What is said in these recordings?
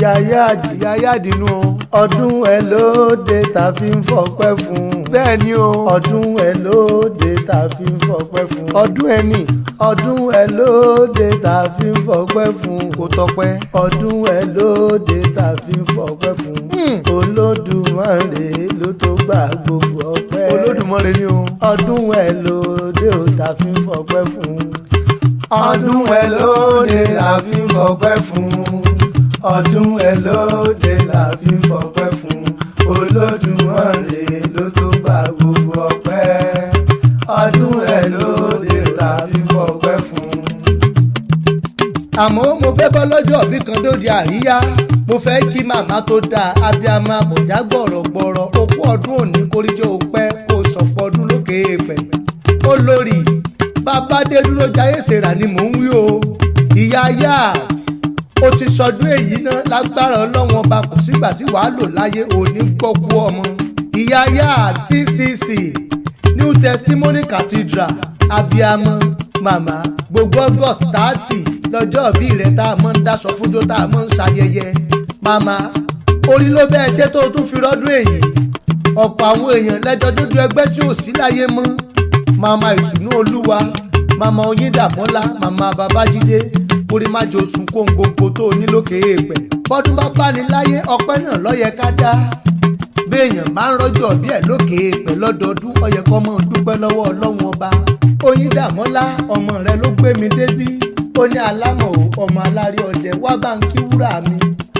ìyá yádìnú ọdún ẹ lóde tá fi ń fọpẹ́ fún. bẹ́ẹ̀ ni o ọdún ẹ lóde tá fi ń fọpẹ́ fún. ọdún ẹ ní ọdún ẹ lóde tá fi ń fọpẹ́ fún. kò tọpẹ́ ọdún ẹ lóde tá fi ń fọpẹ́ fún. Olódùmarè ló tó gbà gbogbo ọpẹ́. Olódùmarè ni o ọdún ẹ lóde ó tá fi ń fọpẹ́ fún. ọdún ẹ lóde la fi ń fọpẹ́ fún. ọdún ẹ lóde la fi ń fọpẹ́ fún. Olódùmarè ló tó gbà gbogbo ọpẹ́. ọdún ẹ lóde la fi ń fọpẹ́ fún. àmọ́ mo fẹ́ bọ́ lọ́jọ́ bí kan lóde àríyá. mo fẹ́ kí màmá tó dáa abiyamọ àbọ̀já gbọ̀rọ̀gbọ̀rọ̀ okú ọdún òní kórìjọ́ òpẹ́ kó sọ̀pọ̀ ọdún lókè èèpẹ̀. olórí babádé dúró jayé sèrà ni mò ń wí o. ìyá yáàd ó ti sọdún èyí náà lágbára ọlọ́wọ́n ọba kò sígbà tí wàá lò láyé òní gbọ́kú ọmọ. ìyá yáàd CCC New Testimony Cathedral abiyamọ màmá gbogbo August 30 lọ́jọ́ ìbí rẹ̀ tá a mọ̀ ń dáṣọ fúnjó tá a mọ̀ ń ṣayẹyẹ. màmá orí ló bẹ́ẹ̀ ṣe tó tún fi rọ́dún èyí. ọ̀pọ̀ àwọn èèyàn lẹ́jọ́ dójú ẹgbẹ́ tí ò sí láyé mọ́. màmá ìtùnú olúwa màmá oyíndàmọ́lá màmá babájídé orí májò sùn kó gbogbo tó ní lókè èèpẹ̀. bọ́dún bá bá ní láyé ọpẹ́ náà lọ́yẹ ká dá. béèyàn máa ń rọ́jọ́ bí ẹ̀ lókè èèpẹ̀ lọ́dọọdún ó yẹ kó mọ́ dúpẹ́ lọ́wọ́ ọlọ́run ọba. oyíndàmọ́lá ọmọ rẹ ló gbé mi débí. ó ní alámọ̀ ọmọ alárí ọdẹ wá bá ń kí wúrà mi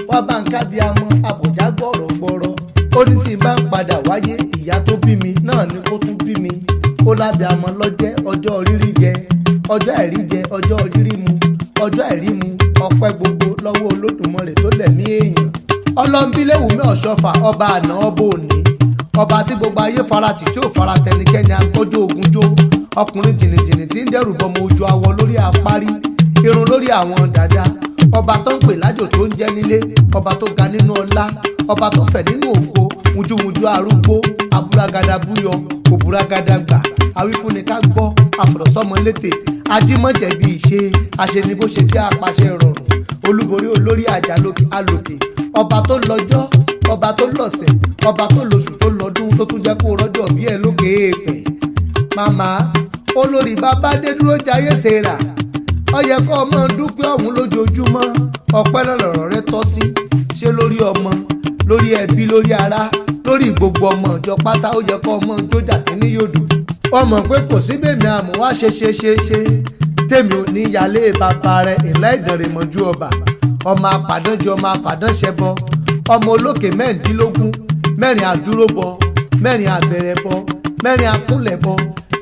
wá bá ń kábíamọ àbọ̀já gbọ̀rọ̀gbọ̀rọ̀. ó ní tí n bá ń padà wáyé ìyá tó bí mi náà ni kó tún bí mi. ó lábíamọ lọ́jẹ́ ọjọ́ rírí jẹ ọjọ́ àìrí jẹ ọjọ́ rírí mu ọjọ́ àìrí mu ọpẹ́ gbogbo lọ́wọ́ Olódùmarè tó lẹ̀mí èèyàn. ọlọ́nbíléwùmí ọ̀ṣọ́fà ọba àná ọba òní ọba tí gbogbo ayé faratì tí ò fara tẹnikẹ́ni agbọ́jọ́ ogunjó ọkùnrin jìnnìjìnnì tí ń dẹ́rù bọmọ ojú awọ lórí apárí irun lórí àwọn dàda ọba tó ń pè lájò tó ń jẹ́ nílé ọba tó ga nínú ọlá ọba tó fẹ̀ nínú ògo wùjúwùjú arúgbó abúragada búyọ òbúragada gbà àwífúnni ká gbọ́ àfọ̀rọ̀sọ́mọ létè ajímọ̀jẹ̀bi ìṣe àṣeni bó ṣe tí apàṣẹ rọrùn olúborí olórí àjàlókè alòkè ọba tó lọ́jọ́ ọba tó lọ́sẹ̀ ọba tó lóṣù tó lọ́dún tó tún jẹ́ kó rọ́jọ́ bí ẹ lókè èèpẹ̀. màmá olórí babádé dúró jayé sèrà ó yẹ kó ọmọ dúpẹ́ ọ̀hún lójoojúmọ́ ọpẹ́ lọ́rọ̀ rẹ tọ́ sí ṣé lórí ọmọ lórí ẹbí lórí ará lórí gbogbo ọmọ ìjọ pátá ó yẹ kó ọmọ jójà kínní yòdù. ọmọ pé kò sí bèmí àmọ́ wá ṣe tèmi ò ní yálé bàbá rẹ ìlà Ìdànrè mọ́jú ọba ọmọ apàdánjọ ọmọ àfàdánṣẹbọ ọmọ olókè mẹ́rìndínlógún mẹ́rin àdúróbọ mẹ́rin àbẹ̀rẹ̀bọ mẹ́rin akúnlẹ̀bọ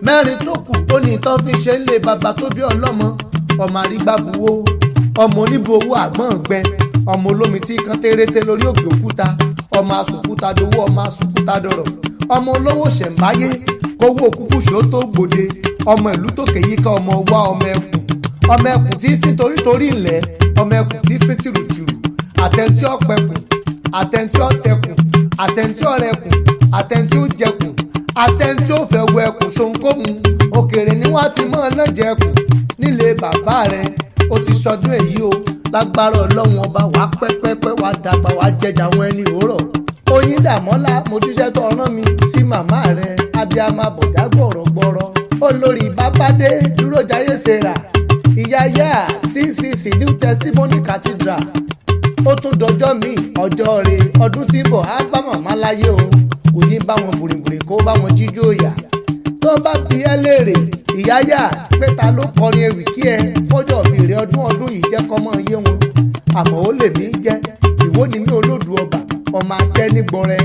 mẹ́rin tó kù ó ní ìtọ́ fi ṣe ń lé bàbá tó bí ọlọ́mọ ọmọ àrígbábuwó ọmọ oníbu owó àgbọ̀n gbẹ ọmọ olómi tí kan térété lórí òkè òkúta ọmọ asùnkúta dowó ọmọ asùnkúta dọ̀rọ̀ ọmọ olówó ṣẹ̀ǹbáyé kówó òkúkú ṣó tó gbòde ọmọ ìlú tó kéyíká ọmọ wá ọmọ ẹkùn tí fi torítorí ńlẹ̀ ọmọ ẹkùn tí fi tìrùtìrù àtẹ̀ntí ọ̀pẹ̀kùn àtẹ̀ntí ọ̀tẹ̀kùn àtẹ̀ntí ọ̀rẹ̀kùn àtẹ̀ntí ọ̀jẹ̀kùn àtẹ̀ntí ọ̀fẹ̀wọ̀ ẹkùn ṣoǹkóhun òkèrè ni wọ́n ti mọ̀ náà jẹ̀kùn nílé bàbá rẹ̀ ó ti sọdún èyí o lágbára ọlọ́run ọba wàá pẹ́pẹ́pẹ́ wàá dàgbà wàá jẹjà àwọn ẹni òórọ̀. oyíndàmọ́lá mo jíṣẹ́ tó rán mi sí màmá rẹ̀ abiyamọ àbọ̀já gbọ̀rọ̀gbọ̀rọ̀ olórí babádé dúró jayé sèrà ìyá yá CCC New Testimony Cathedral. ó tún dọjọ́ mi ọjọ́ rẹ̀ ọdún tí ń bọ̀ á bá màmá láyé o kò ní bá wọn bùrìbùrì kó bá wọn jíjó ìyá. tó bá bí ẹ léèrè ìyá yá pé ta ló kọrin ewì kí ẹ fọ́jọ́ bí rẹ ọdún yìí jẹ́ kọ́mọ yé wọn àmọ́ ó lè mí jẹ́ ìwọ ni mí olódù ọba ọmọ akẹ́ nígbọrẹ